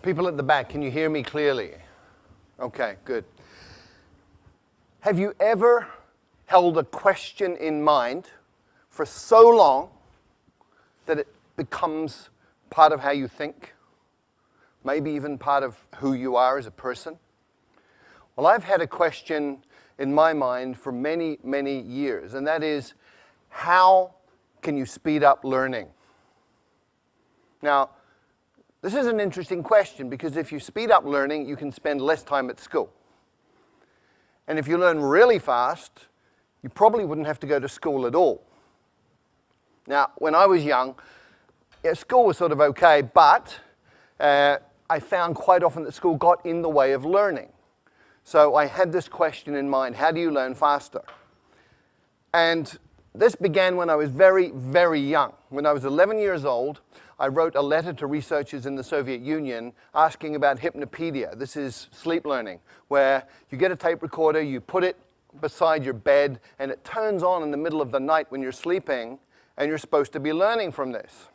People at the back, can you hear me clearly? Okay, good. Have you ever held a question in mind for so long that it becomes part of how you think? Maybe even part of who you are as a person? Well, I've had a question in my mind for many, many years, and that is, how can you speed up learning? Now, this is an interesting question because if you speed up learning, you can spend less time at school. And if you learn really fast, you probably wouldn't have to go to school at all. Now, when I was young, school was sort of okay, but I found quite often that school got in the way of learning. So I had this question in mind, how do you learn faster? And this began when I was very, very young. When I was 11 years old, I wrote a letter to researchers in the Soviet Union asking about hypnopedia. This is sleep learning, where you get a tape recorder, you put it beside your bed, and it turns on in the middle of the night when you're sleeping, and you're supposed to be learning from this.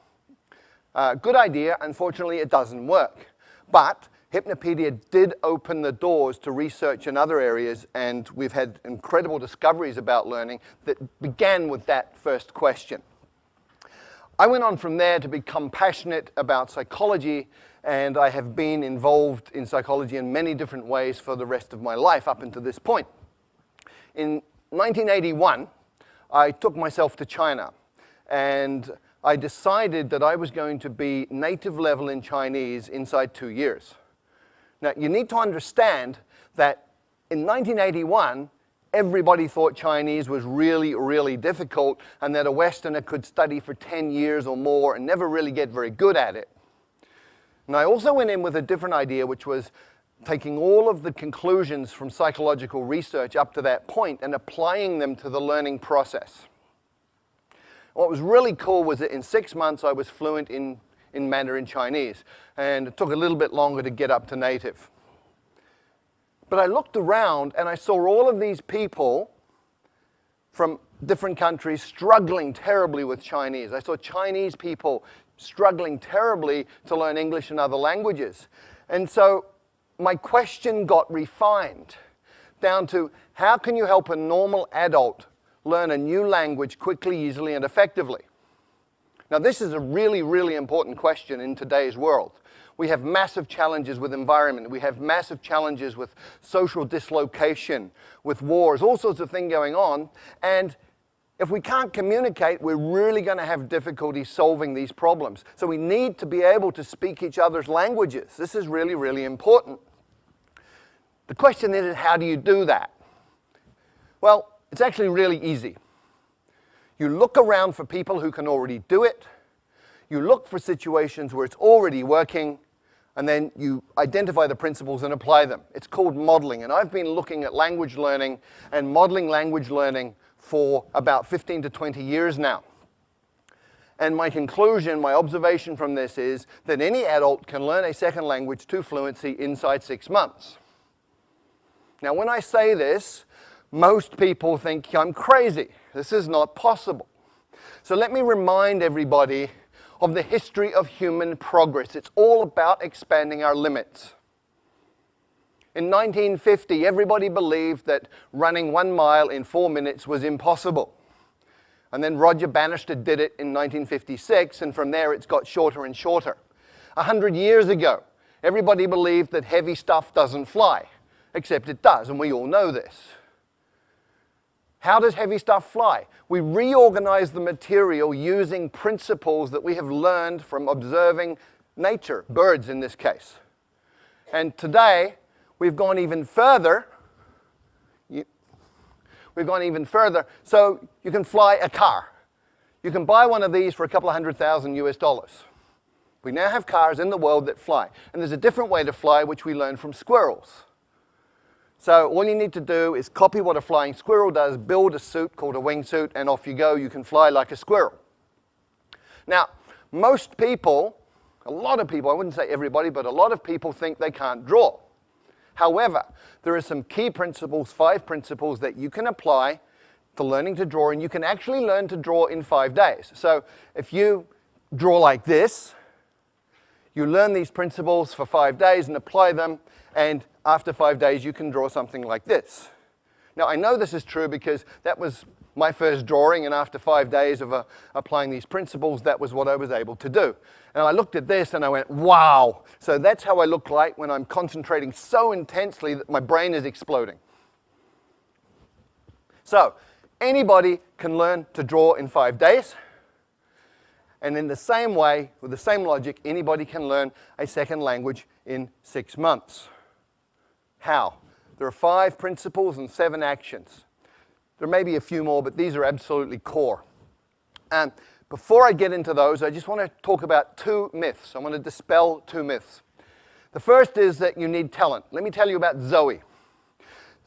Good idea. Unfortunately, it doesn't work. But hypnopedia did open the doors to research in other areas, and we've had incredible discoveries about learning that began with that first question. I went on from there to become passionate about psychology, and I have been involved in psychology in many different ways for the rest of my life up until this point. In 1981, I took myself to China, and I decided that I was going to be native level in Chinese inside 2 years. Now, you need to understand that in 1981, everybody thought Chinese was really, really difficult and that a Westerner could study for 10 years or more and never really get very good at it. And I also went in with a different idea, which was taking all of the conclusions from psychological research up to that point and applying them to the learning process. What was really cool was that in 6 months I was fluent in Mandarin Chinese, and it took a little bit longer to get up to native. But I looked around and I saw all of these people from different countries struggling terribly with Chinese. I saw Chinese people struggling terribly to learn English and other languages. And so my question got refined down to, how can you help a normal adult learn a new language quickly, easily, and effectively? Now, this is a really, really important question in today's world. We have massive challenges with environment. We have massive challenges with social dislocation, with wars, all sorts of things going on. And if we can't communicate, we're really going to have difficulty solving these problems. So we need to be able to speak each other's languages. This is really, really important. The question is, how do you do that? Well, it's actually really easy. You look around for people who can already do it. You look for situations where it's already working, and then you identify the principles and apply them. It's called modeling, and I've been looking at language learning and modeling language learning for about 15 to 20 years now. And my conclusion, my observation from this is that any adult can learn a second language to fluency inside 6 months. Now, when I say this, most people think I'm crazy. This is not possible. So let me remind everybody of the history of human progress. It's all about expanding our limits. In 1950, everybody believed that running 1 mile in 4 minutes was impossible. And then Roger Bannister did it in 1956, and from there it's got shorter and shorter. 100 years ago, everybody believed that heavy stuff doesn't fly, except it does, and we all know this. How does heavy stuff fly? We reorganize the material using principles that we have learned from observing nature, birds in this case. And today, we've gone even further. So you can fly a car. You can buy one of these for a couple of $100,000 US. We now have cars in the world that fly. And there's a different way to fly, which we learned from squirrels. So all you need to do is copy what a flying squirrel does, build a suit called a wingsuit, and off you go. You can fly like a squirrel. Now, most people, a lot of people, I wouldn't say everybody, but a lot of people think they can't draw. However, there are some key principles, 5 principles that you can apply to learning to draw, and you can actually learn to draw in 5 days. So if you draw like this, You learn these principles for 5 days and apply them, and after 5 days you can draw something like this. Now I know this is true because that was my first drawing, and after 5 days of applying these principles, that was what I was able to do. And I looked at this and I went, wow! So that's how I look like when I'm concentrating so intensely that my brain is exploding. So anybody can learn to draw in 5 days. And in the same way, with the same logic, anybody can learn a second language in 6 months. How? There are 5 principles and 7 actions. There may be a few more, but these are absolutely core. And before I get into those, I just want to talk about 2 myths. I want to dispel 2 myths. The first is that you need talent. Let me tell you about Zoe.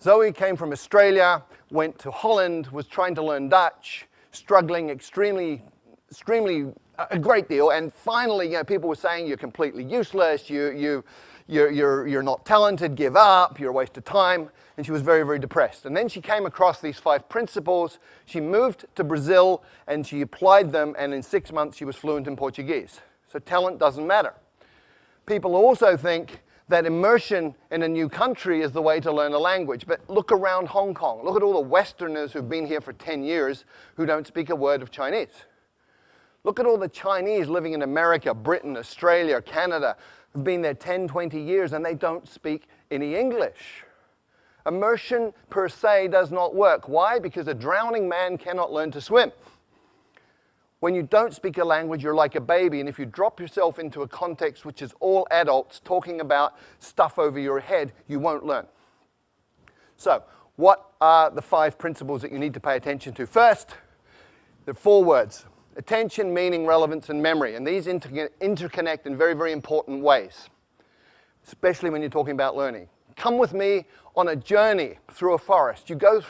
Zoe came from Australia, went to Holland, was trying to learn Dutch, struggling extremely a great deal, and finally, people were saying you're completely useless, you're not talented, give up, you're a waste of time, and she was very, very depressed. And then she came across these 5 principles, she moved to Brazil, and she applied them, and in 6 months she was fluent in Portuguese. So talent doesn't matter. People also think that immersion in a new country is the way to learn a language, but look around Hong Kong, look at all the Westerners who've been here for 10 years who don't speak a word of Chinese. Look at all the Chinese living in America, Britain, Australia, Canada, who've been there 10, 20 years, and they don't speak any English. Immersion per se does not work. Why? Because a drowning man cannot learn to swim. When you don't speak a language, you're like a baby, and if you drop yourself into a context which is all adults talking about stuff over your head, you won't learn. So, what are the 5 principles that you need to pay attention to? First, there are 4 words. Attention, meaning, relevance, and memory. And these interconnect in very, very important ways, especially when you're talking about learning. Come with me on a journey through a forest. You go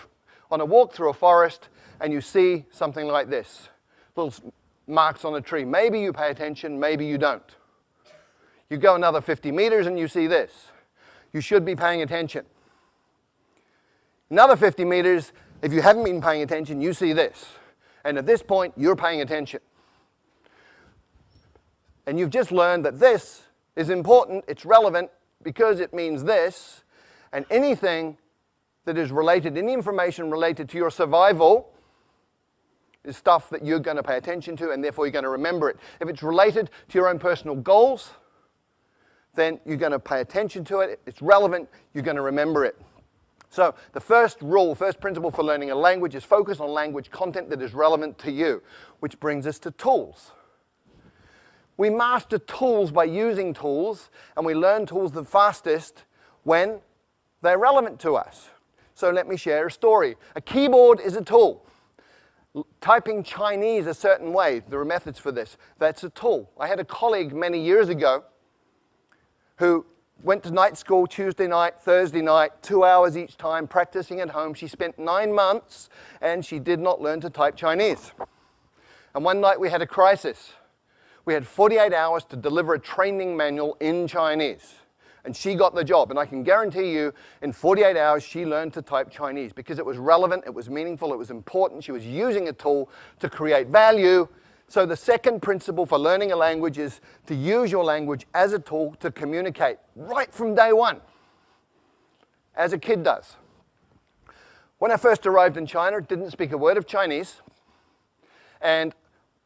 on a walk through a forest and you see something like this. Little marks on a tree. Maybe you pay attention, maybe you don't. You go another 50 meters and you see this. You should be paying attention. Another 50 meters, if you haven't been paying attention, you see this. And at this point, you're paying attention. And you've just learned that this is important, it's relevant, because it means this, and anything that is related, any information related to your survival is stuff that you're going to pay attention to, and therefore you're going to remember it. If it's related to your own personal goals, then you're going to pay attention to it, it's relevant, you're going to remember it. So the first rule, first principle for learning a language is focus on language content that is relevant to you, which brings us to tools. We master tools by using tools, and we learn tools the fastest when they're relevant to us. So let me share a story. A keyboard is a tool. Typing Chinese a certain way, there are methods for this, that's a tool. I had a colleague many years ago who went to night school Tuesday night, Thursday night, 2 hours each time, practicing at home. She spent 9 months, and she did not learn to type Chinese. And one night we had a crisis. We had 48 hours to deliver a training manual in Chinese. And she got the job. And I can guarantee you, in 48 hours, she learned to type Chinese because it was relevant, it was meaningful, it was important. She was using a tool to create value. So the second principle for learning a language is to use your language as a tool to communicate right from day one, as a kid does. When I first arrived in China, didn't speak a word of Chinese, and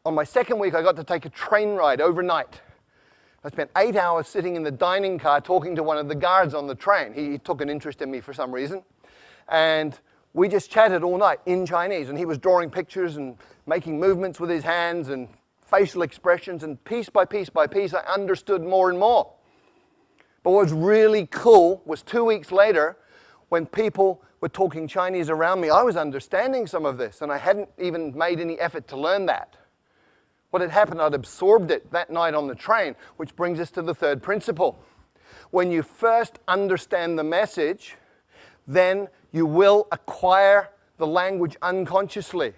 on my second week I got to take a train ride overnight. I spent 8 hours sitting in the dining car talking to one of the guards on the train. He took an interest in me for some reason, and we just chatted all night in Chinese, and he was drawing pictures and making movements with his hands and facial expressions, and piece by piece by piece, I understood more and more. But what was really cool was 2 weeks later, when people were talking Chinese around me, I was understanding some of this, and I hadn't even made any effort to learn that. What had happened, I'd absorbed it that night on the train, which brings us to the third principle. When you first understand the message, then you will acquire the language unconsciously.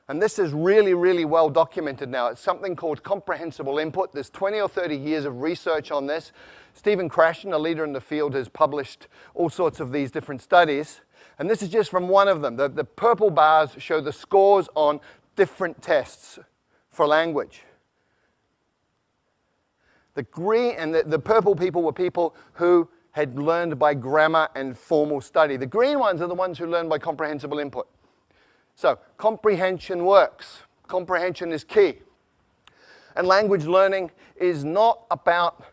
And this is really, really well documented now. It's something called Comprehensible Input. There's 20 or 30 years of research on this. Stephen Krashen, a leader in the field, has published all sorts of these different studies. And this is just from one of them. The purple bars show the scores on different tests for language. The green and the purple people were people who had learned by grammar and formal study. The green ones are the ones who learned by comprehensible input. So comprehension works. Comprehension is key. And language learning is not about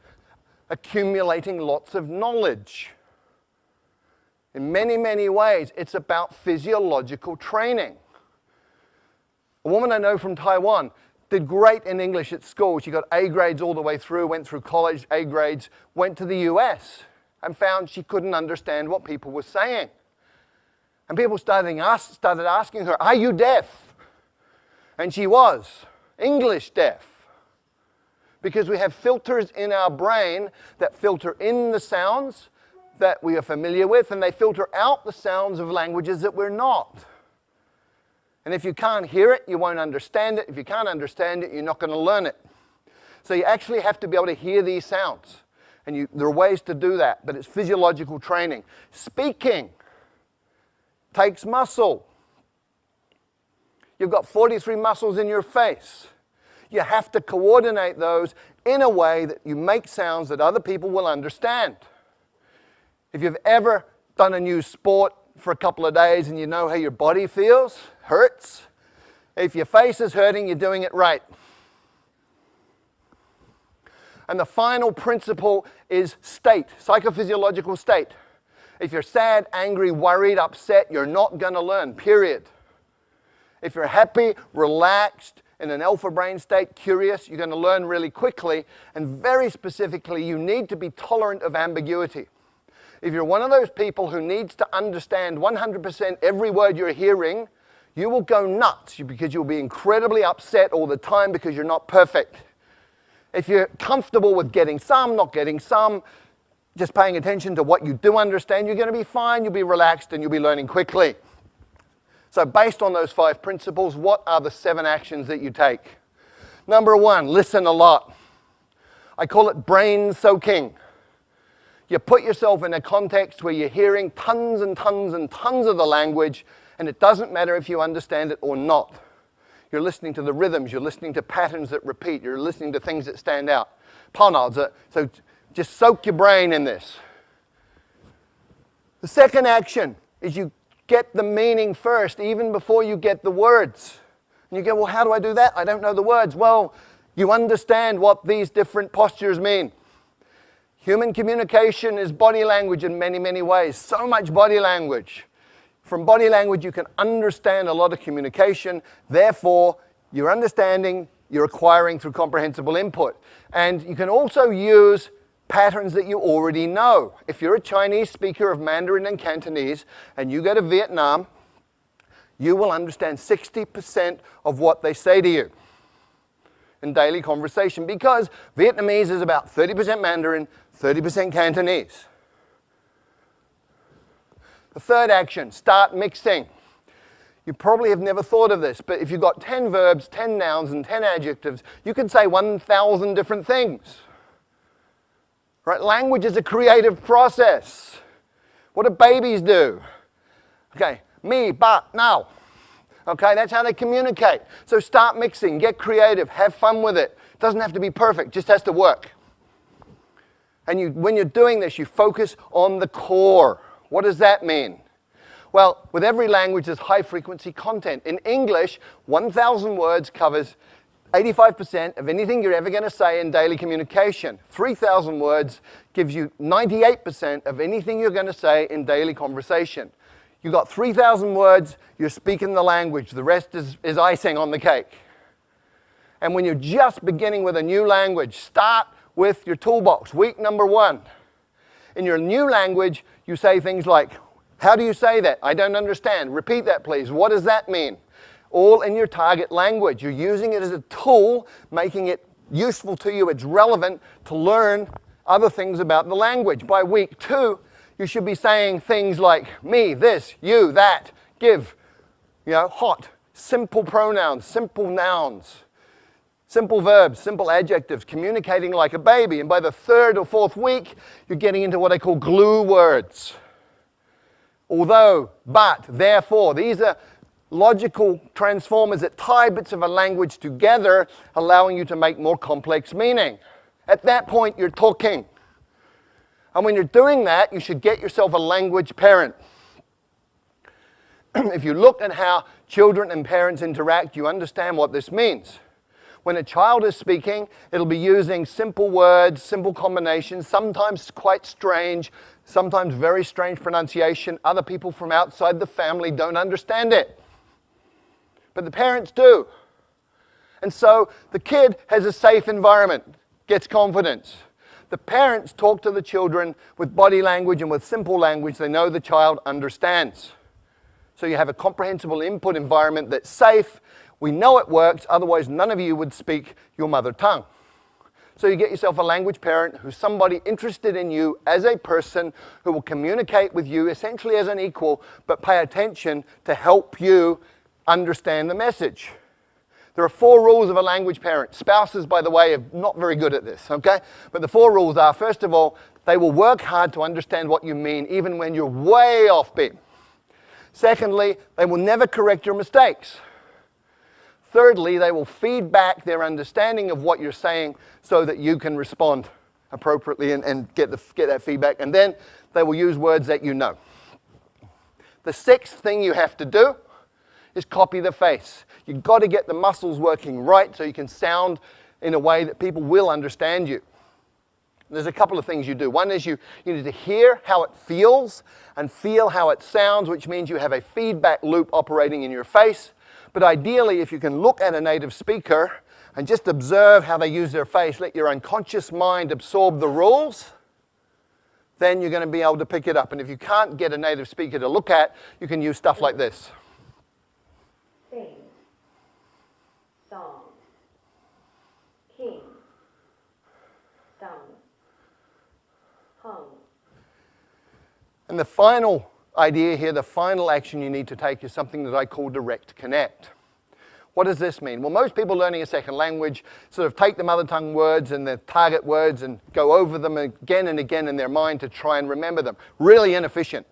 accumulating lots of knowledge. In many, many ways, it's about physiological training. A woman I know from Taiwan did great in English at school. She got A grades all the way through, went through college, A grades, went to the US and found she couldn't understand what people were saying. And people started asking her, "Are you deaf?" And she was English deaf. Because we have filters in our brain that filter in the sounds that we are familiar with, and they filter out the sounds of languages that we're not. And if you can't hear it, you won't understand it. If you can't understand it, you're not going to learn it. So you actually have to be able to hear these sounds. And there are ways to do that, but it's physiological training. Speaking takes muscle. You've got 43 muscles in your face. You have to coordinate those in a way that you make sounds that other people will understand. If you've ever done a new sport for a couple of days and you know how your body feels, hurts, if your face is hurting, you're doing it right. And the final principle is state, psychophysiological state. If you're sad, angry, worried, upset, you're not going to learn, period. If you're happy, relaxed, in an alpha brain state, curious, you're going to learn really quickly. And very specifically, you need to be tolerant of ambiguity. If you're one of those people who needs to understand 100% every word you're hearing, you will go nuts because you'll be incredibly upset all the time because you're not perfect. If you're comfortable with getting some, not getting some, just paying attention to what you do understand, you're going to be fine, you'll be relaxed, and you'll be learning quickly. So based on those 5 principles, what are the 7 actions that you take? Number 1, listen a lot. I call it brain soaking. You put yourself in a context where you're hearing tons and tons and tons of the language, and it doesn't matter if you understand it or not. You're listening to the rhythms, you're listening to patterns that repeat, you're listening to things that stand out. So just soak your brain in this. The second action is you get the meaning first, even before you get the words. And you go, well, how do I do that? I don't know the words. Well, you understand what these different postures mean. Human communication is body language in many, many ways. So much body language. From body language, you can understand a lot of communication. Therefore, you're understanding, you're acquiring through comprehensible input. And you can also use patterns that you already know. If you're a Chinese speaker of Mandarin and Cantonese and you go to Vietnam, you will understand 60% of what they say to you in daily conversation because Vietnamese is about 30% Mandarin, 30% Cantonese. The third action, start mixing. You probably have never thought of this, but if you've got 10 verbs, 10 nouns, and 10 adjectives, you can say 1,000 different things. Right? Language is a creative process. What do babies do? Okay, me, but, now. Okay, that's how they communicate. So start mixing, get creative, have fun with it. It doesn't have to be perfect, just has to work. And when you're doing this, you focus on the core. What does that mean? Well, with every language, there's high-frequency content. In English, 1,000 words covers 85% of anything you're ever going to say in daily communication. 3,000 words gives you 98% of anything you're going to say in daily conversation. You've got 3,000 words, you're speaking the language. The rest is icing on the cake. And when you're just beginning with a new language, start with your toolbox. Week number 1. In your new language, you say things like, how do you say that? I don't understand. Repeat that, please. What does that mean? All in your target language. You're using it as a tool, making it useful to you. It's relevant to learn other things about the language. By week 2, you should be saying things like me, this, you, that, give, hot, simple pronouns, simple nouns, simple verbs, simple adjectives, communicating like a baby. And by the 3rd or 4th week, you're getting into what I call glue words. Although, but, therefore, these are logical transformers that tie bits of a language together, allowing you to make more complex meaning. At that point, you're talking. And when you're doing that, you should get yourself a language parent. If you look at how children and parents interact, you understand what this means. When a child is speaking, it'll be using simple words, simple combinations, sometimes quite strange, sometimes very strange pronunciation. Other people from outside the family don't understand it. But the parents do. And so the kid has a safe environment, gets confidence. The parents talk to the children with body language and with simple language they know the child understands. So you have a comprehensible input environment that's safe. We know it works, otherwise none of you would speak your mother tongue. So you get yourself a language parent who's somebody interested in you as a person who will communicate with you essentially as an equal, but pay attention to help you understand the message. There are 4 rules of a language parent. Spouses, by the way, are not very good at this, okay? But the 4 rules are, first of all, they will work hard to understand what you mean, even when you're way off beat. Secondly, they will never correct your mistakes. Thirdly, they will feed back their understanding of what you're saying so that you can respond appropriately and get that feedback. And then they will use words that you know. The 6th thing you have to do is copy the face. You've got to get the muscles working right so you can sound in a way that people will understand you. There's a couple of things you do. One is you need to hear how it feels and feel how it sounds, which means you have a feedback loop operating in your face. But ideally, if you can look at a native speaker and just observe how they use their face, let your unconscious mind absorb the rules, then you're going to be able to pick it up. And if you can't get a native speaker to look at, you can use stuff like this. Sing, song, king, sung, hung. And the final idea here, the final action you need to take is something that I call direct connect. What does this mean? Well, most people learning a second language sort of take the mother tongue words and the target words and go over them again and again in their mind to try and remember them. Really inefficient.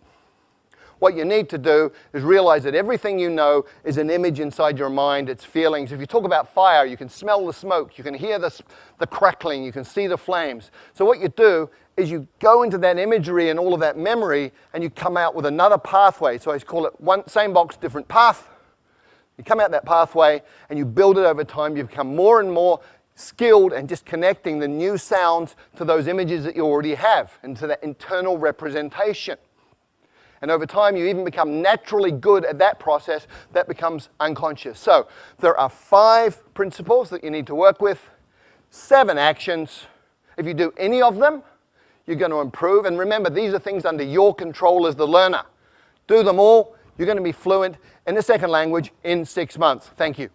What you need to do is realize that everything you know is an image inside your mind, it's feelings. If you talk about fire, you can smell the smoke, you can hear the crackling, you can see the flames. So what you do is you go into that imagery and all of that memory and you come out with another pathway. So I call it same box, different path. You come out that pathway and you build it over time. You become more and more skilled and just connecting the new sounds to those images that you already have and to that internal representation. And over time, you even become naturally good at that process that becomes unconscious. So there are 5 principles that you need to work with, 7 actions. If you do any of them, you're going to improve. And remember, these are things under your control as the learner. Do them all. You're going to be fluent in the second language in 6 months. Thank you.